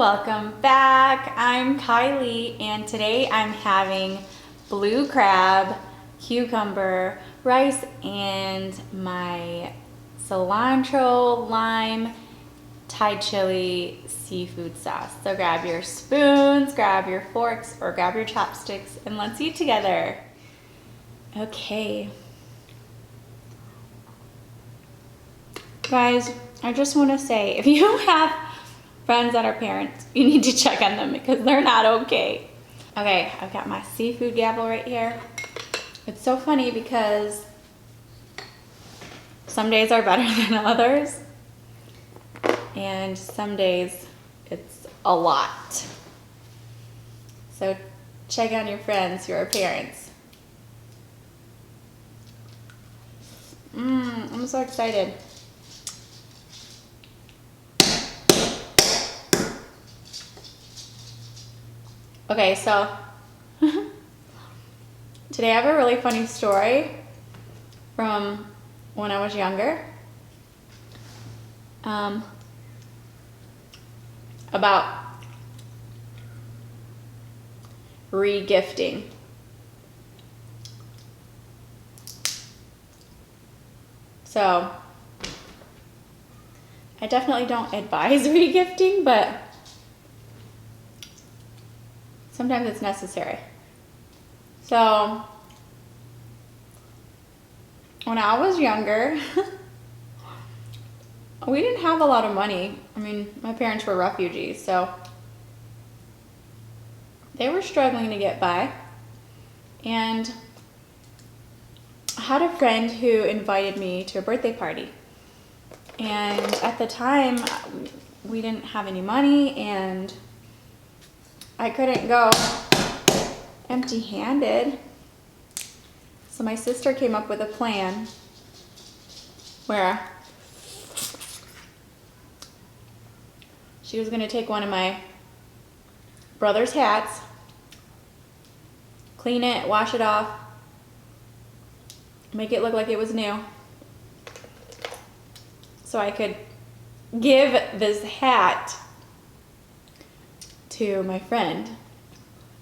welcome back. I'm Kylie and today I'm having blue crab, cucumber, rice, and my cilantro, lime, Thai chili seafood sauce. So grab your spoons, grab your forks, or grab your chopsticks and let's eat together. Okay. Guys, I just want to say, if you have friends that are parents, you need to check on them because they're not okay. Okay, I've got my seafood gavel right here. It's so funny because some days are better than others, and some days it's a lot. So check on your friends who are parents. I'm so excited. Okay, so today I have a really funny story from when I was younger about re-gifting. So I definitely don't advise re-gifting, but sometimes it's necessary. So when I was younger, we didn't have a lot of money. I mean, my parents were refugees, so they were struggling to get by. And I had a friend who invited me to a birthday party. And at the time, we didn't have any money and I couldn't go empty-handed. So my sister came up with a plan where she was going to take one of my brother's hats, clean it, wash it off, make it look like it was new, so I could give this hat to my friend.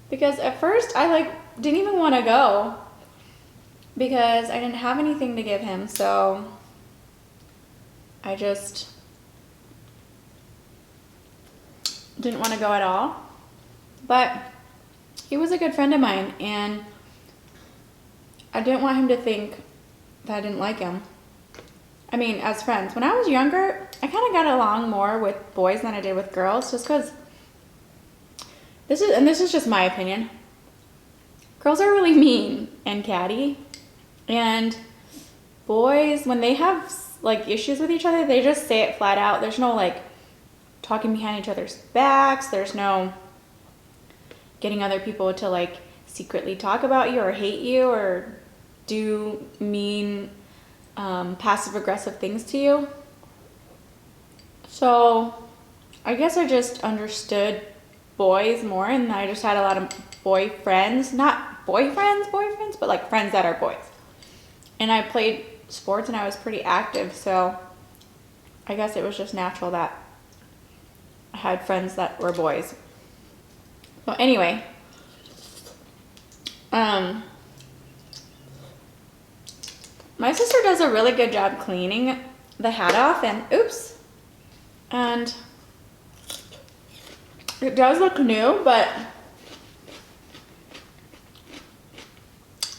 Because at first I didn't even want to go because I didn't have anything to give him, so I just didn't want to go at all. But he was a good friend of mine and I didn't want him to think that I didn't like him. I mean, as friends. When I was younger, I kind of got along more with boys than I did with girls, just because this is just my opinion. Girls are really mean and catty, and boys, when they have issues with each other, they just say it flat out. There's no talking behind each other's backs. There's no getting other people to secretly talk about you or hate you or do mean passive-aggressive things to you. So I guess I just understood boys more, and I just had a lot of boyfriends, not boyfriends, but friends that are boys. And I played sports and I was pretty active, so I guess it was just natural that I had friends that were boys. So anyway, my sister does a really good job cleaning the hat off, and and it does look new, but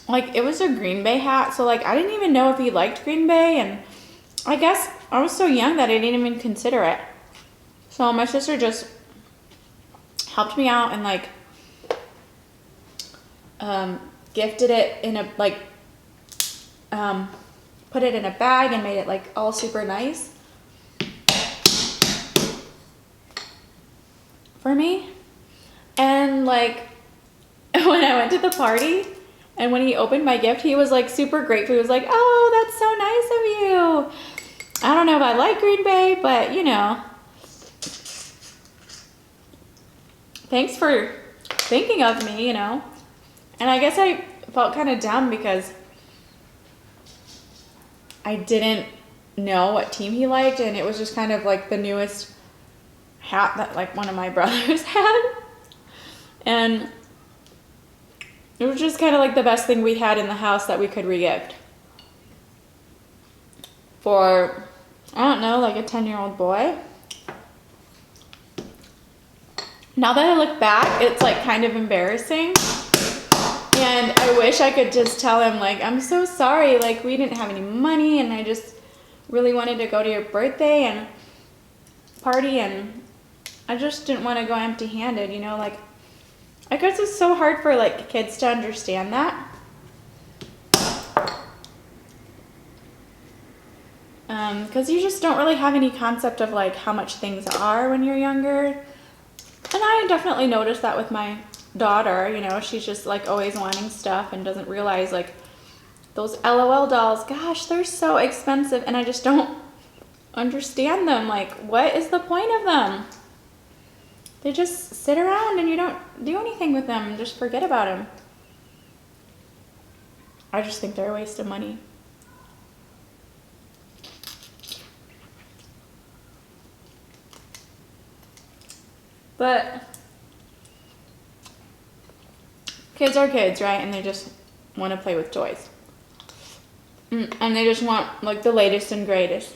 it was a Green Bay hat, so I didn't even know if he liked Green Bay, and I guess I was so young that I didn't even consider it. So my sister just helped me out and gifted it in a put it in a bag and made it all super nice for me. And when I went to the party and when he opened my gift, he was super grateful. He was like, "Oh, that's so nice of you. I don't know if I like Green Bay, but thanks for thinking of me, And I guess I felt kind of dumb because I didn't know what team he liked, and it was just kind of the newest hat that like one of my brothers had. And it was just kind of like the best thing we had in the house that we could re-gift. For, I don't know, like a 10-year-old boy. Now that I look back, it's like kind of embarrassing. And I wish I could just tell him like, I'm so sorry, like we didn't have any money and I just really wanted to go to your birthday and party and I just didn't want to go empty-handed, you know, like I guess it's so hard for like kids to understand that. Because you just don't really have any concept of like how much things are when you're younger. And I definitely noticed that with my daughter, you know, she's just like always wanting stuff and doesn't realize like those LOL dolls, gosh, they're so expensive and I just don't understand them. Like, what is the point of them? They just sit around and you don't do anything with them and just forget about them. I just think they're a waste of money. But kids are kids, right? And they just want to play with toys. And they just want like the latest and greatest.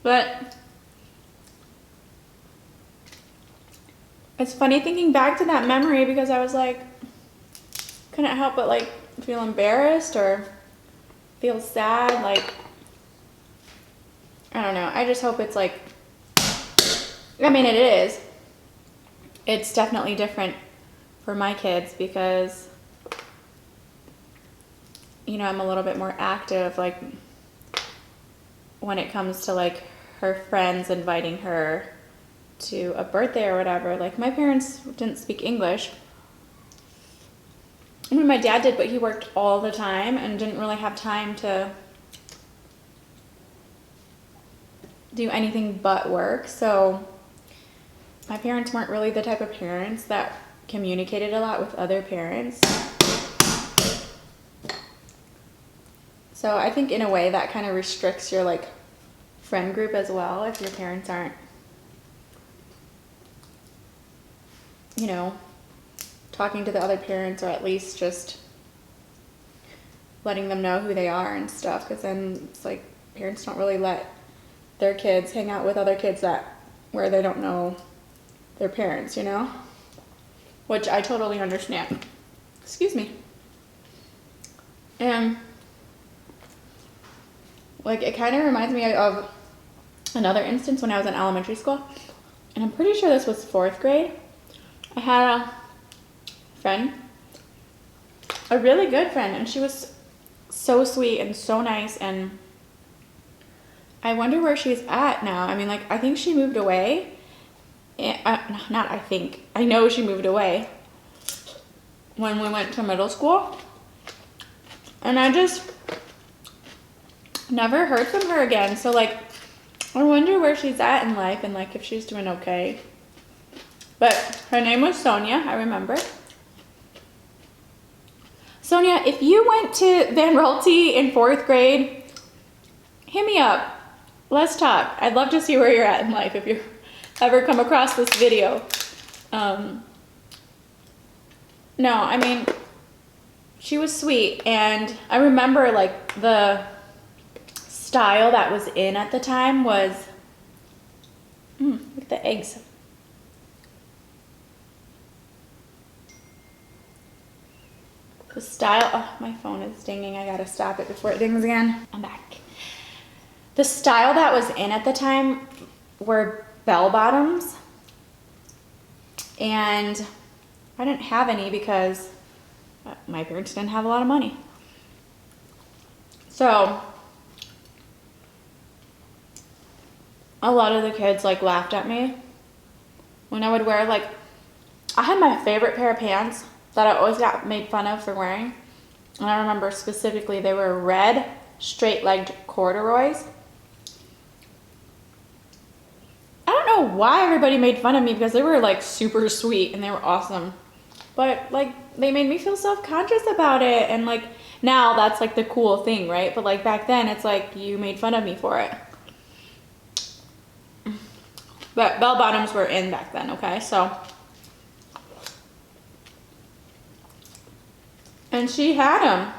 But it's funny thinking back to that memory because I was like, couldn't help but like feel embarrassed or feel sad. Like, I don't know. I just hope it's like, I mean, it is. It's definitely different for my kids because, you know, I'm a little bit more active, like when it comes to like her friends inviting her to a birthday or whatever. Like my parents didn't speak English. I mean, my dad did, but he worked all the time and didn't really have time to do anything but work. So my parents weren't really the type of parents that communicated a lot with other parents. So I think in a way that kind of restricts your like friend group as well if your parents aren't, you know, talking to the other parents or at least just letting them know who they are and stuff, because then it's like parents don't really let their kids hang out with other kids where they don't know their parents, you know? Which I totally understand. Excuse me. And like it kind of reminds me of another instance when I was in elementary school, and I'm pretty sure this was 4th grade. I had a friend, a really good friend, and she was so sweet and so nice, and I wonder where she's at now. I mean, like, I think she moved away. Not I think. I know she moved away when we went to middle school. And I just never heard from her again. So, like, I wonder where she's at in life and, like, if she's doing okay. But her name was Sonia, I remember. Sonia, if you went to Van Rolte in 4th grade, hit me up. Let's talk. I'd love to see where you're at in life if you ever come across this video. No, I mean, she was sweet, and I remember like the style that was in at the time was, look at the eggs. The style, oh, my phone is dinging. I gotta stop it before it dings again. I'm back. The style that was in at the time were bell bottoms, and I didn't have any because my parents didn't have a lot of money. So a lot of the kids like laughed at me when I would wear, like, I had my favorite pair of pants that I always got made fun of for wearing, and I remember specifically they were red straight-legged corduroys. I don't know why everybody made fun of me because they were like super sweet and they were awesome, but like they made me feel self-conscious about it, and like now that's like the cool thing, right? But like back then it's like you made fun of me for it. But bell bottoms were in back then, okay? So, and she had them.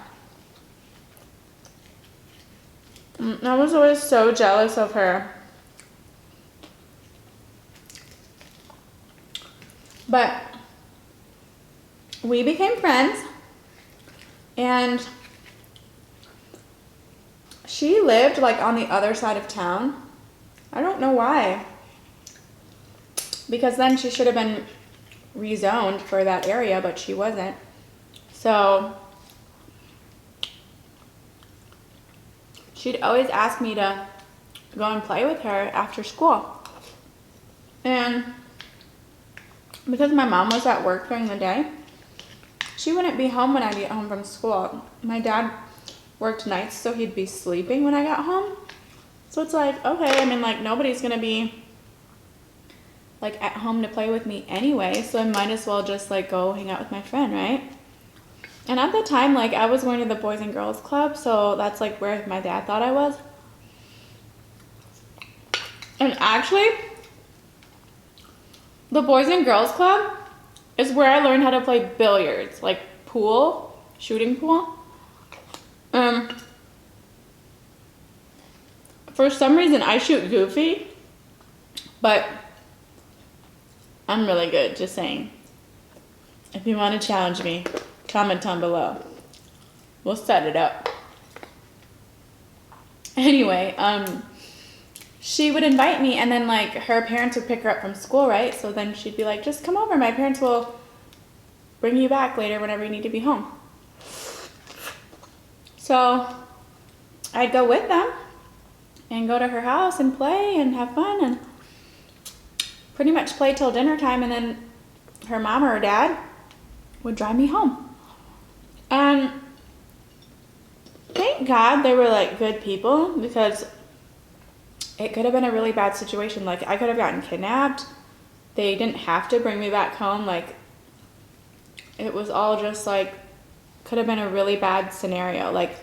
I was always so jealous of her. But we became friends, and she lived like on the other side of town. I don't know why. Because then she should have been rezoned for that area, but she wasn't. So she'd always ask me to go and play with her after school. And because my mom was at work during the day, she wouldn't be home when I'd get home from school. My dad worked nights, so he'd be sleeping when I got home. So it's like, okay, I mean, like, nobody's gonna be like at home to play with me anyway, so I might as well just like go hang out with my friend, right? And at the time, like, I was going to the Boys and Girls Club, so that's like where my dad thought I was. And actually, the Boys and Girls Club is where I learned how to play billiards, like pool, shooting pool. For some reason, I shoot goofy, but I'm really good, just saying. If you want to challenge me, comment down below. We'll set it up. Anyway, she would invite me, and then like her parents would pick her up from school, right? So then she'd be like, just come over, my parents will bring you back later whenever you need to be home. So I'd go with them and go to her house and play and have fun and pretty much play till dinner time, and then her mom or her dad would drive me home. And thank God they were like good people, because it could have been a really bad situation. Like, I could have gotten kidnapped. They didn't have to bring me back home. Like, it was all just like, could have been a really bad scenario. Like,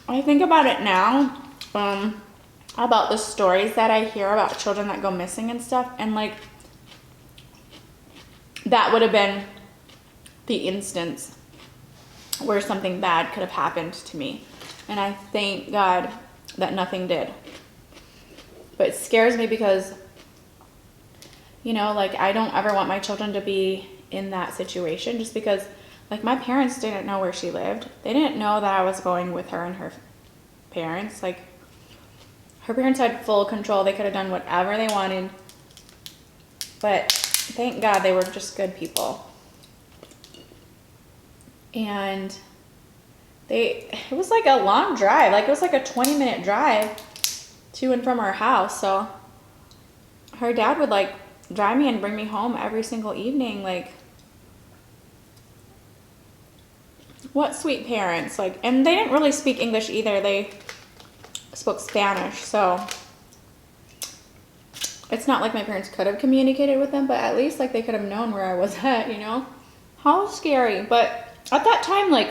I think about it now, about the stories that I hear about children that go missing and stuff, and like, that would have been the instance where something bad could have happened to me. And I thank God that nothing did. But it scares me because, you know, like, I don't ever want my children to be in that situation, just because, like, my parents didn't know where she lived. They didn't know that I was going with her and her parents. Like, her parents had full control. They could have done whatever they wanted. But thank God they were just good people. And it was like a long drive. Like, it was like a 20-minute drive to and from our house. So her dad would like drive me and bring me home every single evening. Like, what sweet parents. Like, and they didn't really speak English either. They spoke Spanish. So it's not like my parents could have communicated with them, but at least like they could have known where I was at, you know? How scary. But at that time, like,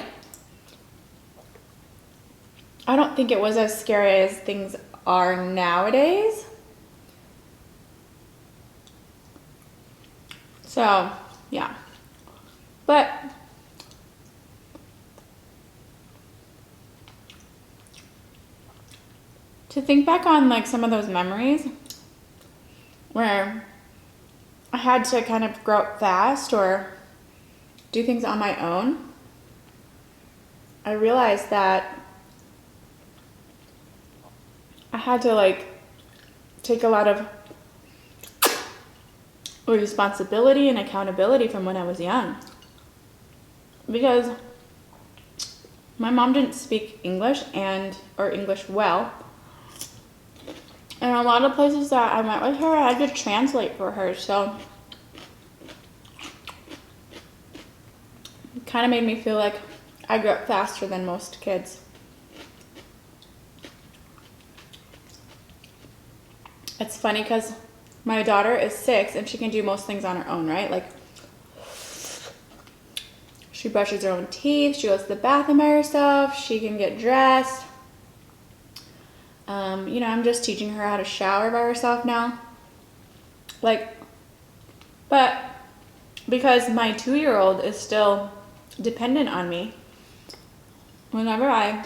I don't think it was as scary as things are nowadays. So, yeah. But to think back on like some of those memories where I had to kind of grow up fast or do things on my own, I realized that I had to like take a lot of responsibility and accountability from when I was young, because my mom didn't speak English or English well, and a lot of places that I went with her, I had to translate for her. So it kind of made me feel like I grew up faster than most kids. It's funny because my daughter is 6 and she can do most things on her own, right? Like, she brushes her own teeth, she goes to the bathroom by herself, she can get dressed. You know, I'm just teaching her how to shower by herself now. Like, but because my 2-year-old is still dependent on me, whenever I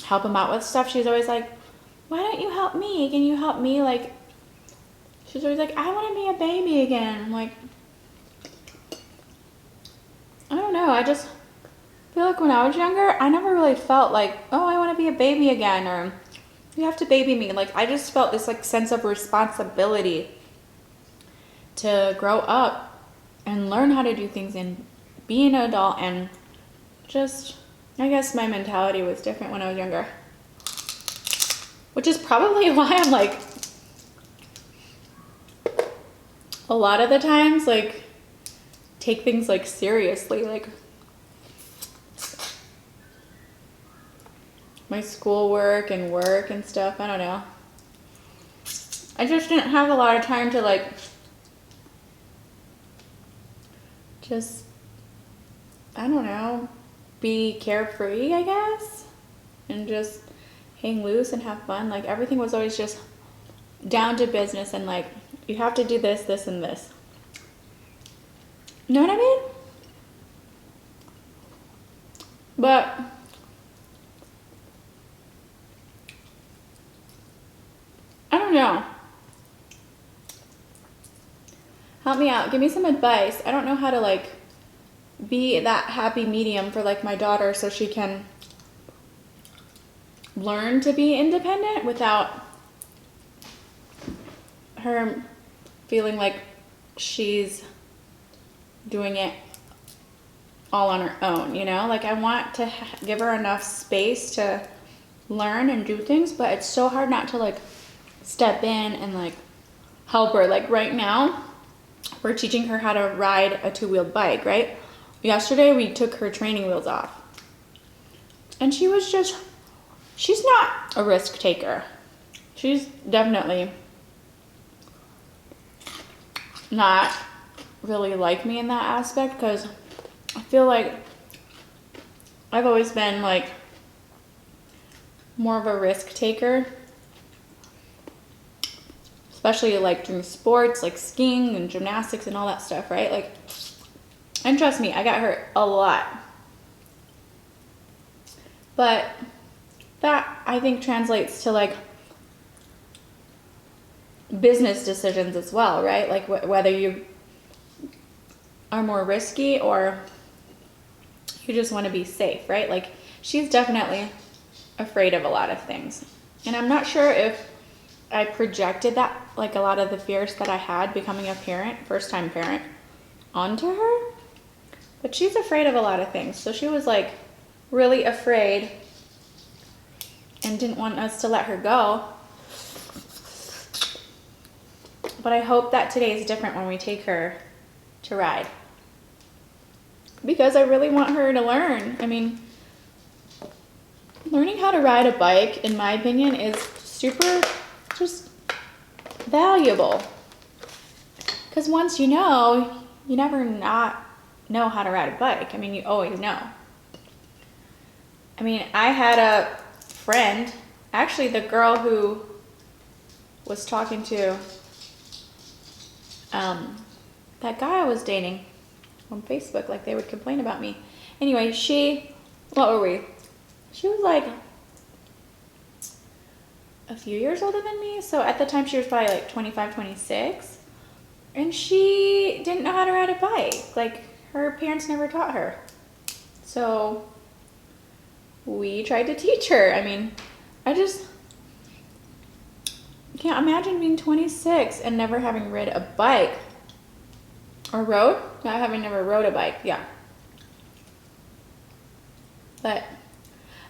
help him out with stuff, she's always like, why don't you help me? Can you help me? Like, she's always like, I want to be a baby again. I'm like, I don't know. I just feel like when I was younger, I never really felt like, oh, I want to be a baby again, or you have to baby me. Like, I just felt this like sense of responsibility to grow up and learn how to do things and be an adult, and just, I guess my mentality was different when I was younger. Which is probably why I'm like, a lot of the times, like, take things like seriously, like my schoolwork and work and stuff. I don't know. I just didn't have a lot of time to like just, I don't know, be carefree, I guess, and just hang loose and have fun. Like, everything was always just down to business and like, you have to do this, this, and this. You know what I mean? But I don't know. Help me out. Give me some advice. I don't know how to like be that happy medium for like my daughter so she can learn to be independent without her feeling like she's doing it all on her own, you know? Like, I want to give her enough space to learn and do things, but it's so hard not to like step in and like help her. Like, right now, we're teaching her how to ride a 2-wheeled bike, right? Yesterday, we took her training wheels off. And she was just, she's not a risk taker. She's definitely not really like me in that aspect, because I feel like I've always been like more of a risk taker, especially like doing sports like skiing and gymnastics and all that stuff, right? Like, and trust me, I got hurt a lot, but that I think translates to like business decisions as well, right? Like whether you are more risky or you just want to be safe, right? Like, she's definitely afraid of a lot of things. And I'm not sure if I projected that, like a lot of the fears that I had becoming a parent, first-time parent, onto her. But she's afraid of a lot of things. So she was like really afraid and didn't want us to let her go. But I hope that today is different when we take her to ride, because I really want her to learn. I mean, learning how to ride a bike, in my opinion, is super just valuable. Because once you know, you never not know how to ride a bike. I mean, you always know. I mean, I had a friend, actually the girl who was talking to that guy I was dating on Facebook, like they would complain about me. Anyway, what were we? She was like a few years older than me. So at the time she was probably like 25, 26. And she didn't know how to ride a bike. Like, her parents never taught her. So we tried to teach her. I mean, I just can't imagine being 26 and never having ridden a bike. Or rode? Not having never rode a bike, yeah. But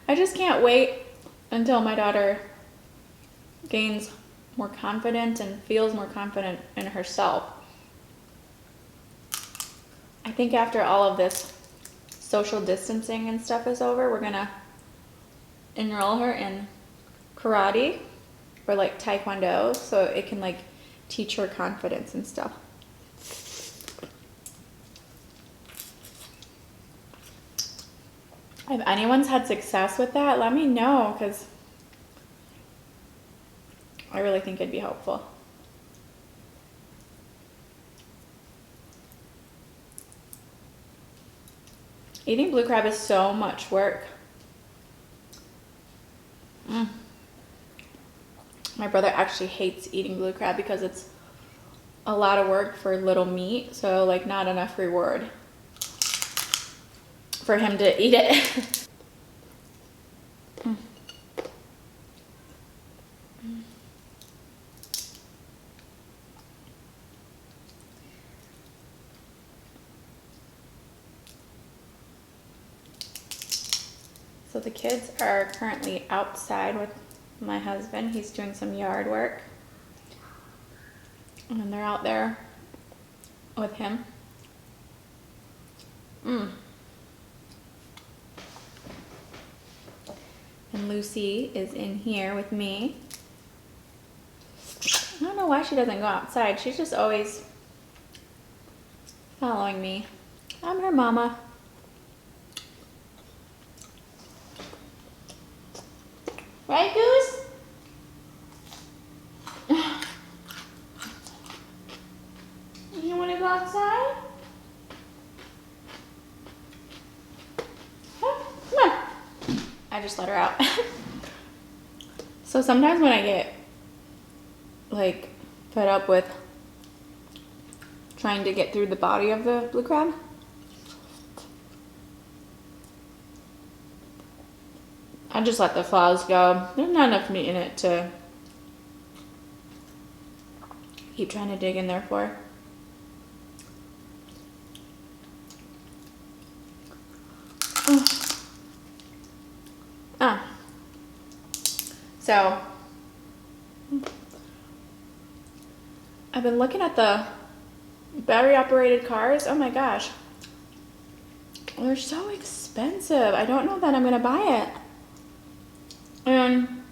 I just can't wait until my daughter gains more confidence and feels more confident in herself. I think after all of this social distancing and stuff is over, we're gonna enroll her in karate or like taekwondo, so it can like teach her confidence and stuff. If anyone's had success with that, let me know, because I really think it'd be helpful. Eating blue crab is so much work. My brother actually hates eating blue crab because it's a lot of work for little meat, so like not enough reward for him to eat it. So the kids are currently outside with my husband. He's doing some yard work. And they're out there with him. And Lucy is in here with me. I don't know why she doesn't go outside. She's just always following me. I'm her mama. Right, Goose? You want to go outside? Huh? Come on. I just let her out. So sometimes when I get like fed up with trying to get through the body of the blue crab, I just let the claws go. There's not enough meat in it to keep trying to dig in there for. So I've been looking at the battery operated cars. Oh my gosh. They're so expensive. I don't know that I'm gonna buy it. And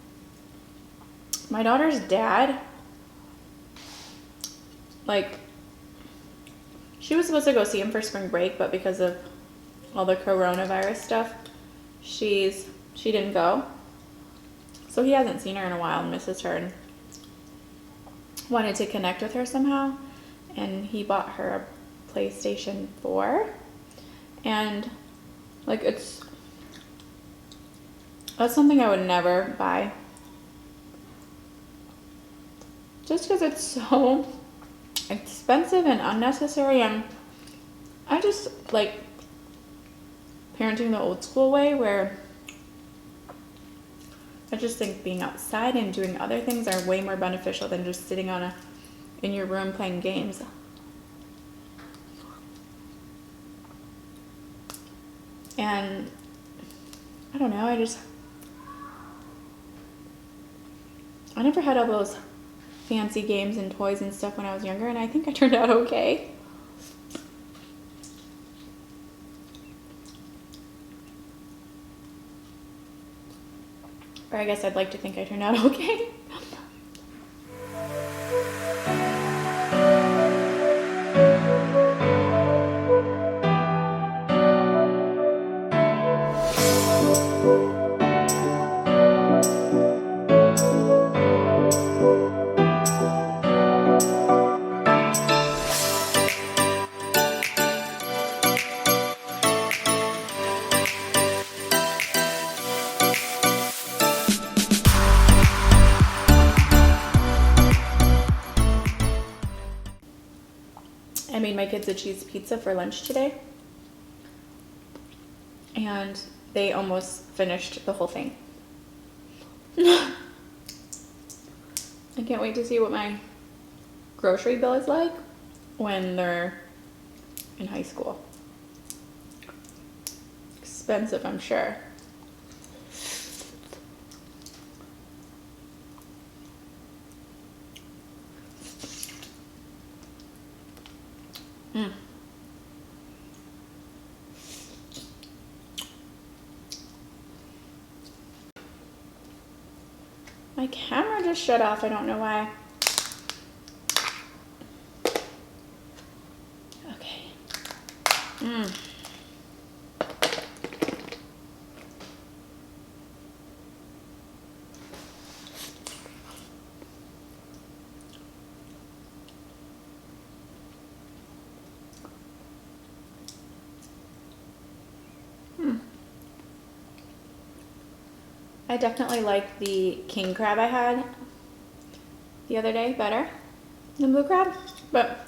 my daughter's dad, like, she was supposed to go see him for spring break, but because of all the coronavirus stuff, she didn't go. So he hasn't seen her in a while and misses her and wanted to connect with her somehow. And he bought her a PlayStation 4. And like that's something I would never buy. Just because it's so expensive and unnecessary, and I just like parenting the old school way, where I just think being outside and doing other things are way more beneficial than just sitting in your room playing games. And I don't know, I never had all those fancy games and toys and stuff when I was younger, and I think I turned out okay. Or I guess I'd like to think I turned out okay. I made my kids a cheese pizza for lunch today, and they almost finished the whole thing. I can't wait to see what my grocery bill is like when they're in high school. Expensive, I'm sure. My camera just shut off. I don't know why. Okay. I definitely like the king crab I had the other day better than blue crab, but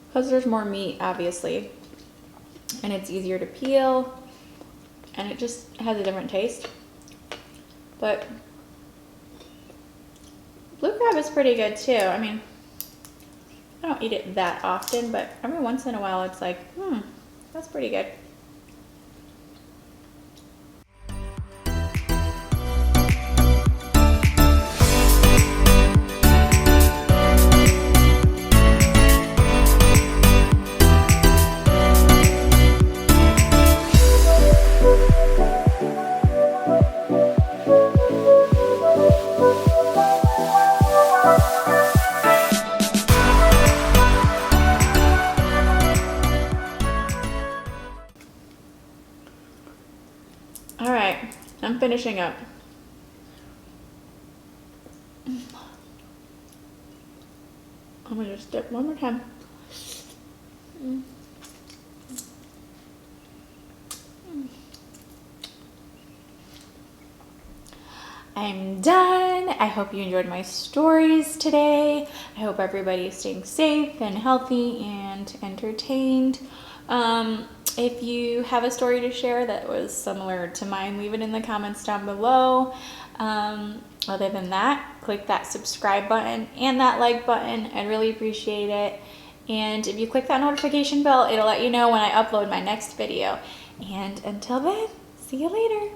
because there's more meat, obviously, and it's easier to peel, and it just has a different taste. But blue crab is pretty good too. I mean, I don't eat it that often, but every once in a while it's like, that's pretty good. All right, I'm finishing up. I'm gonna just dip one more time. I'm done. I hope you enjoyed my stories today. I hope everybody's staying safe and healthy and entertained. If you have a story to share that was similar to mine, leave it in the comments down below. Other than that, click that subscribe button and that like button. I'd really appreciate it. And if you click that notification bell, it'll let you know when I upload my next video. And until then, see you later.